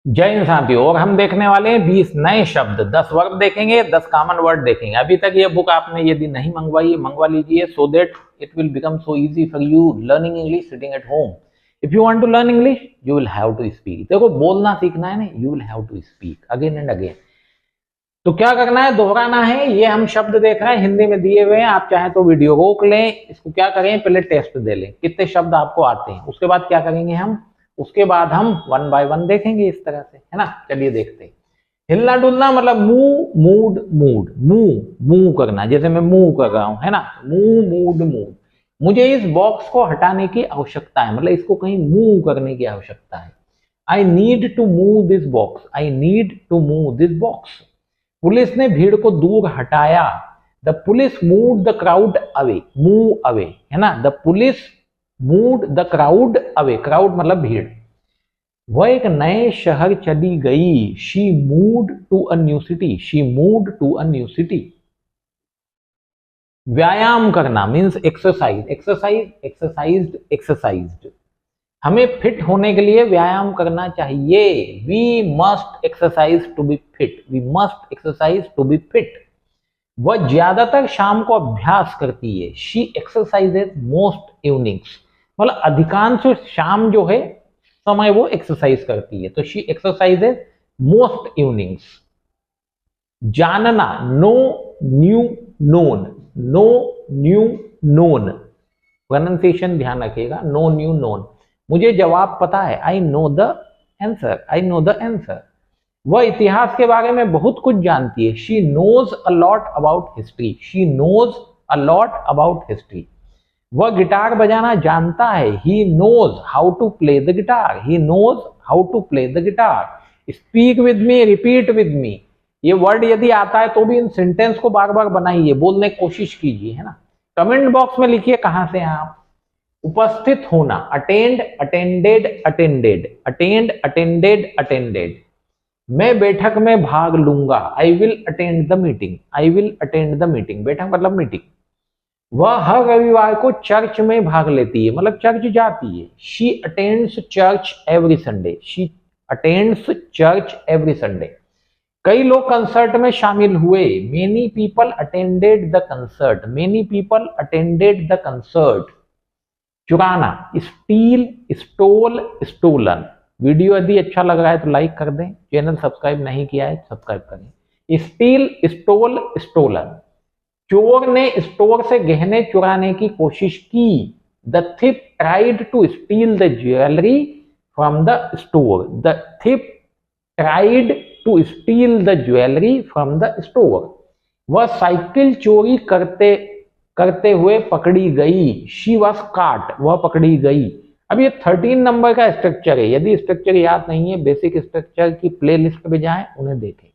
जय हिंद साथियों। और हम देखने वाले हैं 20 नए शब्द, 10 वर्ब देखेंगे, 10 कॉमन वर्ड देखेंगे। अभी तक ये बुक आपने यदि नहीं मंगवाई, मंगवा लीजिए so that it will become so easy for you learning English sitting at home. If you want to learn English you will have to speak. देखो, बोलना सीखना है ना, you will have to speak again and again. तो क्या करना है, दोहराना है। ये हम शब्द देख रहे हैं, हिंदी में दिए हुए हैं। आप चाहें तो वीडियो रोक लें, इसको क्या करें, पहले टेस्ट दे लें कितने शब्द आपको आते हैं। उसके बाद क्या करेंगे हम, उसके बाद हम वन बाय वन देखेंगे इस तरह से, है ना। चलिए देखते हैं। हिलना डुलना मतलब move, mood, mood, move move करना, जैसे मैं मूव कर रहा हूं, है ना। Move, mood, move. मुझे इस बॉक्स को हटाने की आवश्यकता है, मतलब इसको कहीं मूव करने की आवश्यकता है। I need to move this box, I need to move this box. Police ने भीड़ को दूर हटाया। The police move the crowd away, move away, है ना। The police move the crowd away, crowd मतलब भीड़। वह एक नए शहर चली गई। She moved to a new city, she moved to a new city. व्यायाम करना means exercise, exercise, exercised, exercised. हमें फिट होने के लिए व्यायाम करना चाहिए। We must exercise to be fit, we must exercise to be fit. वह ज्यादातर शाम को अभ्यास करती है। शी एक्सरसाइजेज मोस्ट इवनिंग्स, मतलब अधिकांश शाम जो है समय वो एक्सरसाइज करती है। तो शी एक्सरसाइजेज मोस्ट इवनिंग्स। जानना, know, new, known, know, new, known. Pronunciation ध्यान रखिएगा, नो, न्यू, नोन। मुझे जवाब पता है, I know the answer, I know the answer. वह इतिहास के बारे में बहुत कुछ जानती है। She knows a lot about history, she knows a lot about history. वह गिटार बजाना जानता है। He knows how to play the guitar, he knows how to play the guitar. Speak with me, repeat with me. ये word यदि आता है तो भी इन सेंटेंस को बार बार बनाइए, बोलने की कोशिश कीजिए, है ना। कमेंट बॉक्स में लिखिए कहां से हैं आप। उपस्थित होना, attend, attended, attended, attend, attended, attended. मैं बैठक में भाग लूंगा। I will attend the meeting, I will attend the meeting. बैठक मतलब मीटिंग। वह हर रविवार को चर्च में भाग लेती है, मतलब चर्च जाती है। She attends church every Sunday, she attends church every Sunday. कई लोग कंसर्ट में शामिल हुए। Many people attended the concert, many people attended the concert. चुराना, स्टील, स्टोल, स्टोलन। वीडियो यदि अच्छा लग रहा है तो लाइक कर दें, चैनल सब्सक्राइब नहीं किया है सब्सक्राइब करें। Steal, stole, stolen. चोर ने स्टोर से गहने चुराने की कोशिश की। The thief tried to steal the jewellery from the store, the thief tried to steal the jewellery from the store. वह साइकिल चोरी करते करते हुए पकड़ी गई। शी वॉज काट, वह पकड़ी गई। अब ये 13 नंबर का स्ट्रक्चर है। यदि स्ट्रक्चर याद नहीं है, बेसिक स्ट्रक्चर की प्लेलिस्ट पे जाएं, उन्हें देखें।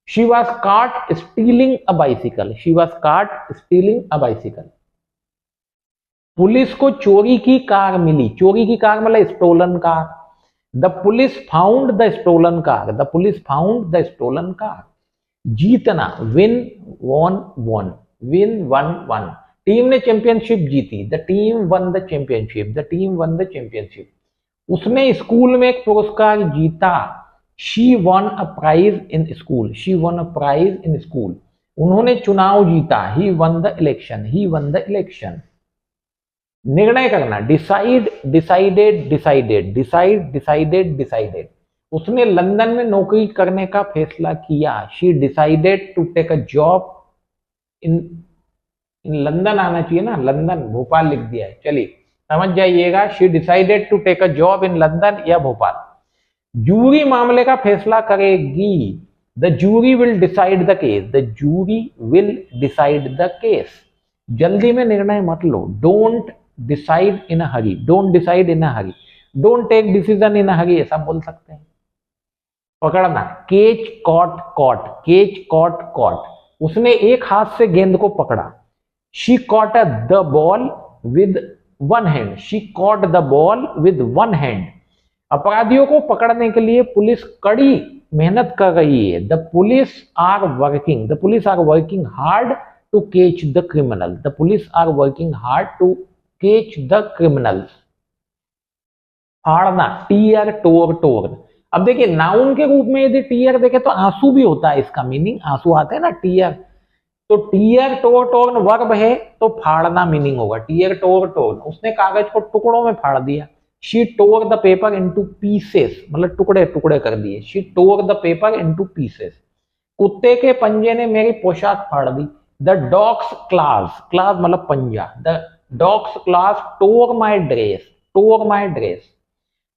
She was caught stealing a bicycle, she was caught stealing a bicycle. Police को चोरी की कार मिली। चोरी की कार मतलब stolen car. The police found the stolen car, the police found the stolen car. जीतना, win, won, won, win, won, won. Team ने championship जीती। The team won the championship, the team won the championship. उसने school में एक पुरस्कार जीता। She won a prize in school, she won a prize in school. उन्होंने चुनाव जीता। He won the election, he won the election. निर्णय करना, decide, decided, decided, decide, decided, decided. उसने लंदन में नौकरी करने का फैसला किया। She decided to take a job in London आना चाहिए ना, लंदन, भोपाल लिख दिया है। चलिए समझ जाइएगा, she decided to take a job in London या भोपाल। जूरी मामले का फैसला करेगी। The jury will decide the case, the jury will decide the case. जल्दी में निर्णय मत लो। Don't decide in a hurry, don't decide in a hurry, don't take decision in a hurry, ऐसा बोल सकते हैं। पकड़ना, catch, caught, caught, catch, caught, caught. उसने एक हाथ से गेंद को पकड़ा। She caught the ball with one hand, she caught the ball with one hand. अपराधियों को पकड़ने के लिए पुलिस कड़ी मेहनत कर रही है। The police are working, the police are working hard to catch the criminal, the police are working hard to catch the criminals. फाड़ना, टीयर, टोर, टोर। अब देखिए नाउन के रूप में यदि टीयर देखे तो आंसू भी होता है, इसका मीनिंग आंसू आते हैं ना, टीयर। तो टीयर टोर टोर्न वर्ब है तो फाड़ना मीनिंग होगा, टीयर टोर टोर्न, उसने कागज को टुकड़ों में फाड़ दिया। She tore the paper into pieces, मतलब टुकड़े टुकड़े कर दिए। She tore the paper into pieces. कुत्ते के पंजे ने मेरी पोशाक फाड़ दी। द डॉग्स क्लास, क्लास मतलब पंजा, the dog's claws tore my dress, tore my dress.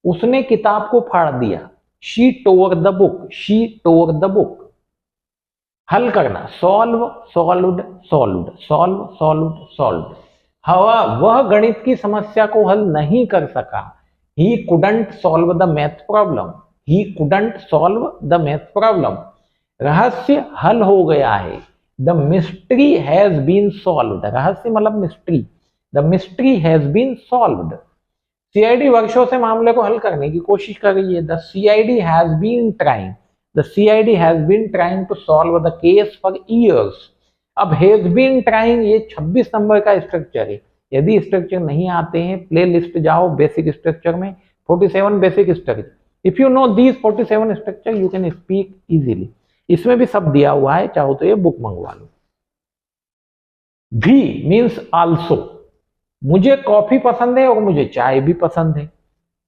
उसने किताब को फाड़ दिया। She tore the book, she tore the book. हल करना, solve solved solved, solve solved solved. हवा वह गणित की समस्या को हल नहीं कर सका। He couldn't solve the math problem, he couldn't solve the math problem. रहस्य हल हो गया है। The mystery has been solved, रहस्य मतलब mystery, the mystery has been solved. CID वर्षों से मामले को हल करने की कोशिश कर रही है। The CID has been trying, the CID has been trying to solve the case for years. अब हैज बीन ट्राइंग ये 26 नंबर का स्ट्रक्चर है। यदि स्ट्रक्चर नहीं आते हैं प्ले लिस्ट जाओ बेसिक स्ट्रक्चर में, 47 basic structure. If you know these 47 structure you can speak easily. इसमें भी सब दिया हुआ है, चाहो तो ये बुक मंगवा लो। भी मीन्स आल्सो, मुझे कॉफी पसंद है और मुझे चाय भी पसंद है।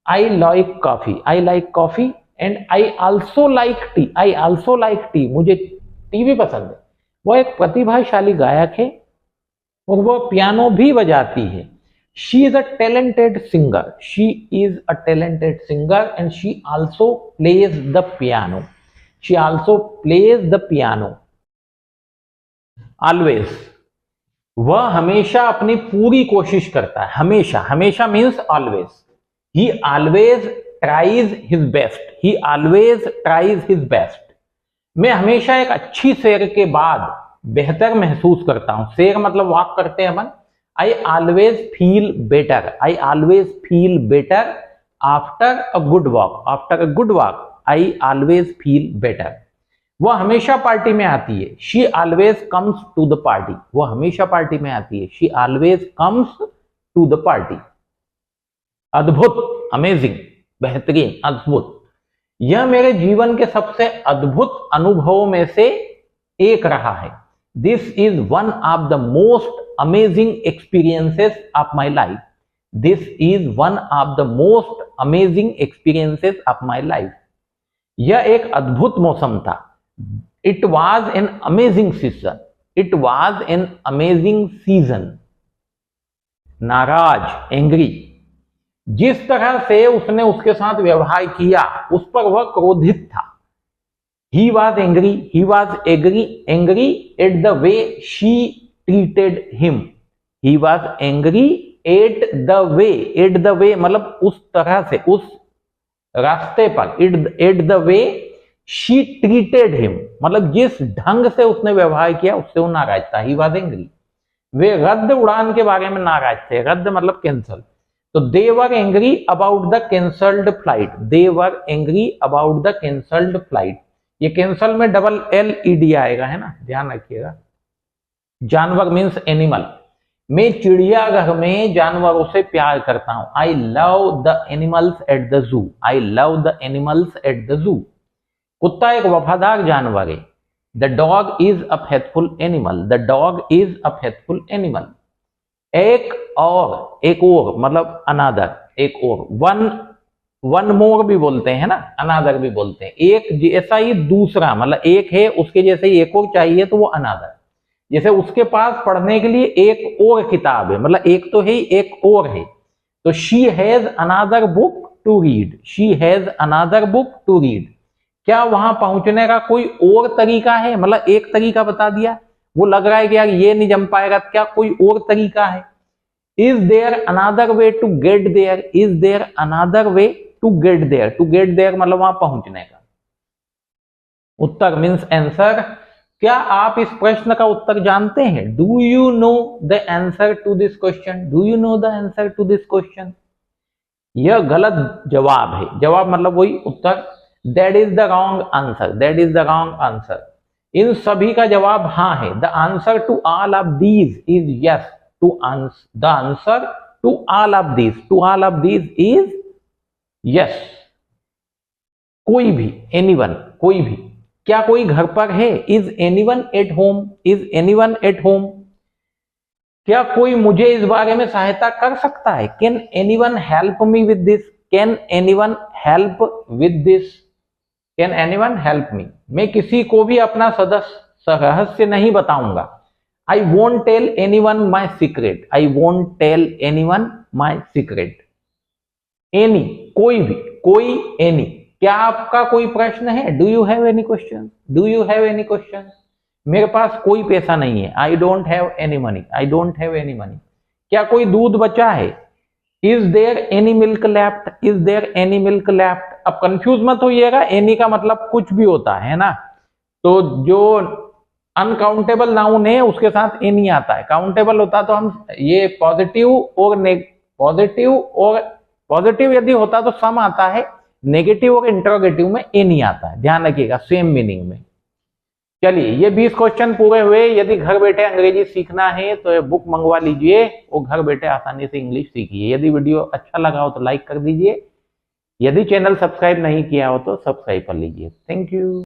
I like coffee, I like coffee and I also like T, I also like T, मुझे टी भी पसंद है। वह एक प्रतिभाशाली गायक है और वह पियानो भी बजाती है। She is a talented singer, she is a talented singer and she also plays the piano, she also plays the piano. Always, वह हमेशा अपनी पूरी कोशिश करता है। हमेशा, हमेशा मीन्स ऑलवेज। ही ऑलवेज ट्राइज हिज बेस्ट, ही ऑलवेज ट्राइज हिज बेस्ट। मैं हमेशा एक अच्छी सैर के बाद बेहतर महसूस करता हूं। सैर मतलब वॉक करते हैं अपन। I always feel better, I always feel better after a good walk, after a good walk I always feel better. वह हमेशा पार्टी में आती है। She always comes to the party, वह हमेशा पार्टी में आती है। She always comes to the party. अद्भुत, अमेजिंग, बेहतरीन, अद्भुत। यह मेरे जीवन के सबसे अद्भुत अनुभवों में से एक रहा है। This is one of the most amazing experiences of my life, this is one of the most amazing experiences of my life. यह एक अद्भुत मौसम था। It was an amazing season, it was an amazing season। नाराज, angry, जिस तरह से उसने उसके साथ व्यवहार किया उस पर वह क्रोधित था। He was angry, he was angry at the way she treated him, he was angry at the way मतलब उस तरह से, उस रास्ते पर, at the way she treated him मतलब जिस ढंग से उसने व्यवहार किया उससे वो नाराज था। He was angry. वे रद्द उड़ान के बारे में नाराज थे। रद्द मतलब कैंसल। तो they were angry about the cancelled flight, they were angry about the cancelled flight. ये कैंसल में डबल LED आएगा, है ना, ध्यान रखिएगा। जानवर मीन्स एनिमल। मैं चिड़ियाघर में जानवरों से प्यार करता हूं। I love the animals at the zoo, I love the animals at the zoo. कुत्ता एक वफादार जानवर है। The dog is a faithful animal, the dog is a faithful animal. एक और मतलब अनादर, एक और। वन मोर भी बोलते हैं ना, अनादर भी बोलते हैं। एक जैसा ही दूसरा, मतलब एक है उसके जैसे ही एक और चाहिए तो वो अनादर। जैसे उसके पास पढ़ने के लिए एक और किताब है, मतलब एक तो है ही, एक और है। तो she has another book to read, she has another book to read. क्या वहां पहुंचने का कोई और तरीका है, मतलब एक तरीका बता दिया, वो लग रहा है कि यार ये नहीं जम पाएगा, क्या कोई और तरीका है। Is there another way to get there, is there another way to get there, to get there मतलब वहां पहुंचने का। उत्तर मीन्स आंसर। क्या आप इस प्रश्न का उत्तर जानते हैं? Do you know the answer to this question, do you know the answer to this question. यह गलत जवाब है। जवाब मतलब वही उत्तर। That is the wrong answer, that is the wrong answer। इन सभी का जवाब हाँ है। The answer to all of these is yes, the answer to all of these is yes। कोई भी, एनीवन, कोई भी। क्या कोई घर पर है? Is anyone at home? Is anyone at home? क्या कोई मुझे इस बारे में सहायता कर सकता है? Can anyone help me with this? Can anyone help with this? Can anyone help me? मैं किसी को भी अपना रहस्य नहीं बताऊंगा। I won't tell anyone my secret. I won't tell anyone my secret. Any, कोई भी, कोई, एनी। क्या आपका कोई प्रश्न है? Do you have any question? Do you have any question? मेरे पास कोई पैसा नहीं है। I don't have any money. I don't have any money. क्या कोई दूध बचा है? Is there any milk left? Is there any milk left? अब कंफ्यूज मत होइएगा, एनी का मतलब कुछ भी होता है ना, तो जो अनकाउंटेबल नाउन है उसके साथ एनी आता है। काउंटेबल होता तो हम ये पॉजिटिव यदि होता तो सम आता है, नेगेटिव और इंटरोगेटिव में एनी आता है, ध्यान रखिएगा, सेम मीनिंग में। चलिए, ये 20 क्वेश्चन पूरे हुए। यदि घर बैठे अंग्रेजी सीखना है तो ये बुक मंगवा लीजिए और घर बैठे आसानी से इंग्लिश सीखिए। यदि वीडियो अच्छा लगा हो तो लाइक कर दीजिए। यदि चैनल सब्सक्राइब नहीं किया हो तो सब्सक्राइब कर लीजिए। Thank you.